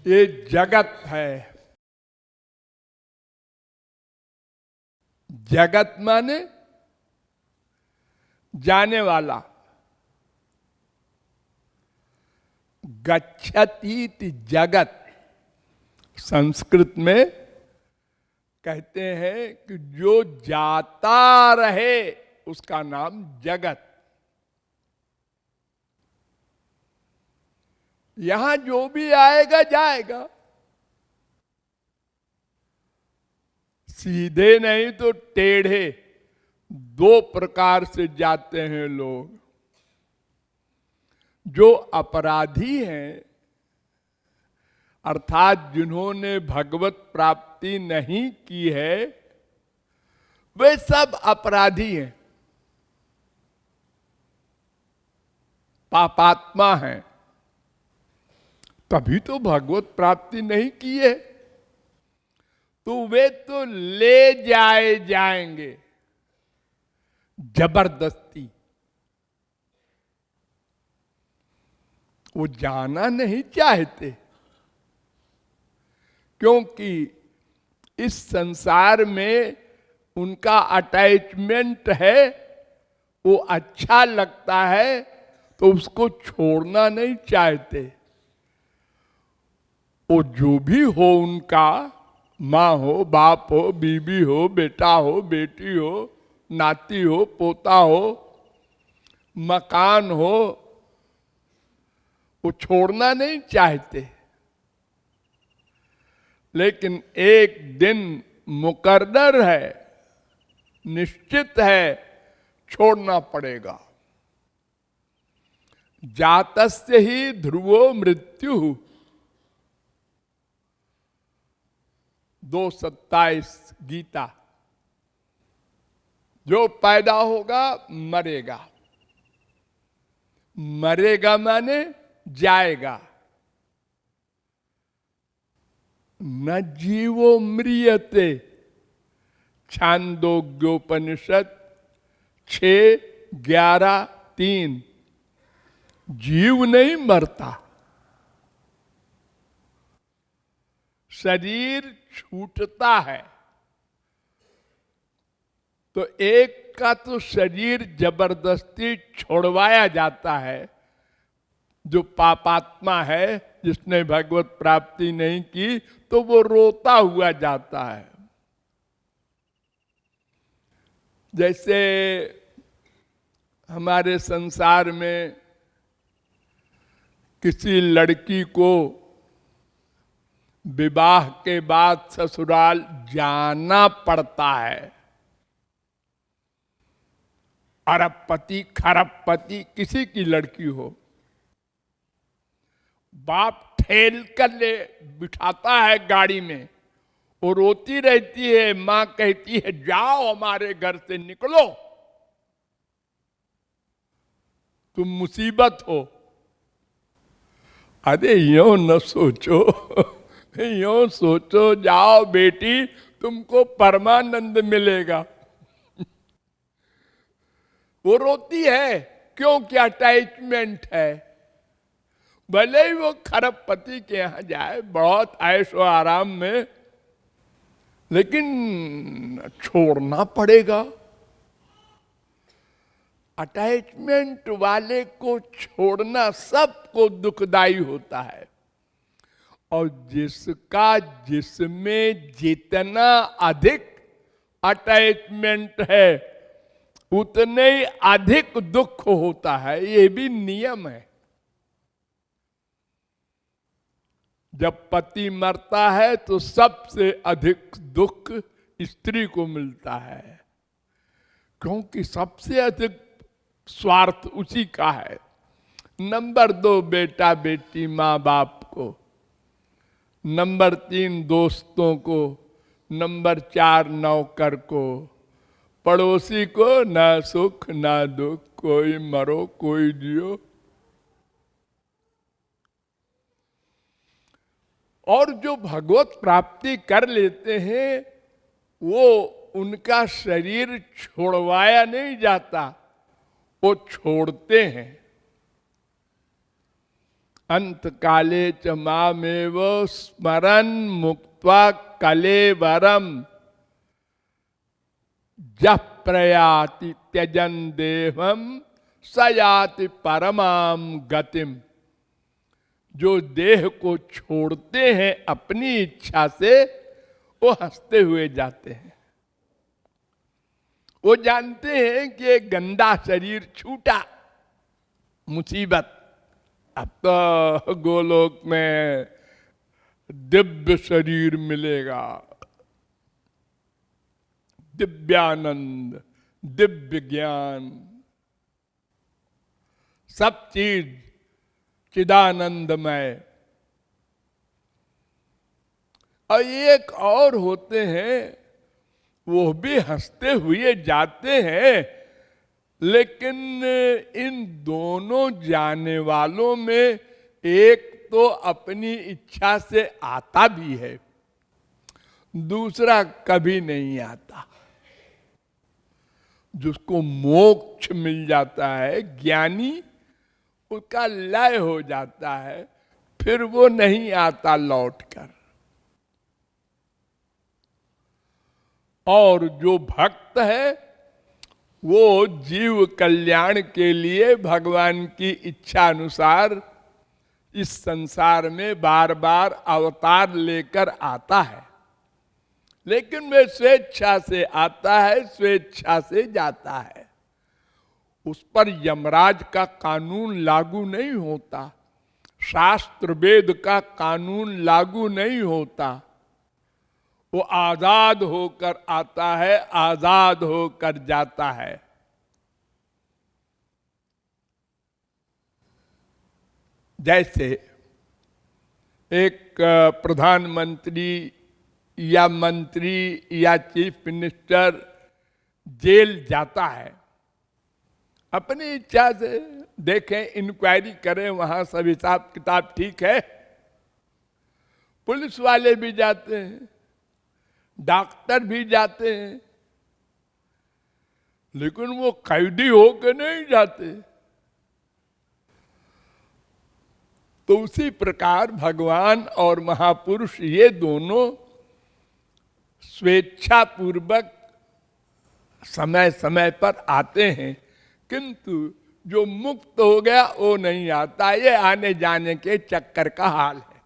ये जगत है। जगत माने जाने वाला। गच्छतीति जगत, संस्कृत में कहते हैं कि जो जाता रहे उसका नाम जगत। यहां जो भी आएगा जाएगा, सीधे नहीं तो टेढ़े, दो प्रकार से जाते हैं लोग। जो अपराधी हैं, अर्थात जिन्होंने भगवत प्राप्ति नहीं की है, वे सब अपराधी हैं, पापात्मा हैं। तभी तो भगवत प्राप्ति नहीं की है। तो वे तो ले जाएंगे जबरदस्ती। वो जाना नहीं चाहते, क्योंकि इस संसार में उनका अटैचमेंट है, वो अच्छा लगता है तो उसको छोड़ना नहीं चाहते। वो जो भी हो उनका, माँ हो, बाप हो, बीबी हो, बेटा हो, बेटी हो, नाती हो, पोता हो, मकान हो, वो छोड़ना नहीं चाहते। लेकिन एक दिन मुकर्रर है, निश्चित है, छोड़ना पड़ेगा। जातस्य ही ध्रुवो मृत्यु, 2:27 गीता। जो पैदा होगा मरेगा। मरेगा माने जाएगा। न जीवो म्रियते, छांदोग्योपनिषद 6:11-3। जीव नहीं मरता, शरीर छूटता है। तो एक का तो शरीर जबरदस्ती छोड़वाया जाता है, जो पापात्मा है, जिसने भगवत प्राप्ति नहीं की, तो वो रोता हुआ जाता है। जैसे हमारे संसार में किसी लड़की को विवाह के बाद ससुराल जाना पड़ता है। अरबपति खरबपति किसी की लड़की हो, बाप ठेल कर ले बिठाता है गाड़ी में, वो रोती रहती है। मां कहती है जाओ हमारे घर से निकलो, तुम मुसीबत हो। अरे यूं न सोचो, यूं सोचो, जाओ बेटी, तुमको परमानंद मिलेगा। वो रोती है क्योंकि अटैचमेंट है। भले ही वो खरबपति के यहां जाए बहुत ऐशो आराम में, लेकिन छोड़ना पड़ेगा। अटैचमेंट वाले को छोड़ना सबको दुखदाई होता है। और जिसका जिसमें जितना अधिक अटैचमेंट है, उतने ही अधिक दुख होता है। ये भी नियम है। जब पति मरता है तो सबसे अधिक दुख स्त्री को मिलता है, क्योंकि सबसे अधिक स्वार्थ उसी का है। नंबर 2 बेटा बेटी माँ बाप को, नंबर 3 दोस्तों को, नंबर 4 नौकर को, पड़ोसी को ना सुख ना दुख, कोई मरो कोई जियो। और जो भगवत प्राप्ति कर लेते हैं, वो उनका शरीर छोड़वाया नहीं जाता, वो छोड़ते हैं। अंत काले च मामेव स्मरन् मुक्त्वा कलेवरम जः प्रयाति त्यजन देहम स याति परमाम गतिम। जो देह को छोड़ते हैं अपनी इच्छा से, वो हंसते हुए जाते हैं। वो जानते हैं कि एक गंदा शरीर छूटा, मुसीबत। अब तो गोलोक में दिव्य शरीर मिलेगा, दिव्यानंद, दिव्य ज्ञान, सब चीज चिदानंदमय। और एक और होते हैं, वो भी हंसते हुए जाते हैं, लेकिन इन दोनों जाने वालों में एक तो अपनी इच्छा से आता भी है, दूसरा कभी नहीं आता। जिसको मोक्ष मिल जाता है, ज्ञानी, उसका लय हो जाता है, फिर वो नहीं आता लौटकर। और जो भक्त है, वो जीव कल्याण के लिए भगवान की इच्छा अनुसार इस संसार में बार बार अवतार लेकर आता है, लेकिन वे स्वेच्छा से आता है, स्वेच्छा से जाता है। उस पर यमराज का कानून लागू नहीं होता, शास्त्र वेद का कानून लागू नहीं होता। वो आजाद होकर आता है, आजाद होकर जाता है। जैसे एक प्रधानमंत्री या मंत्री या चीफ मिनिस्टर जेल जाता है, अपनी इच्छा से। देखें, इंक्वायरी करें, वहां सब हिसाब किताब ठीक है। पुलिस वाले भी जाते हैं, डॉक्टर भी जाते हैं, लेकिन वो कैदी होकर नहीं जाते। तो उसी प्रकार भगवान और महापुरुष, ये दोनों स्वेच्छा पूर्वक समय समय पर आते हैं, किंतु जो मुक्त हो गया वो नहीं आता। ये आने जाने के चक्कर का हाल है।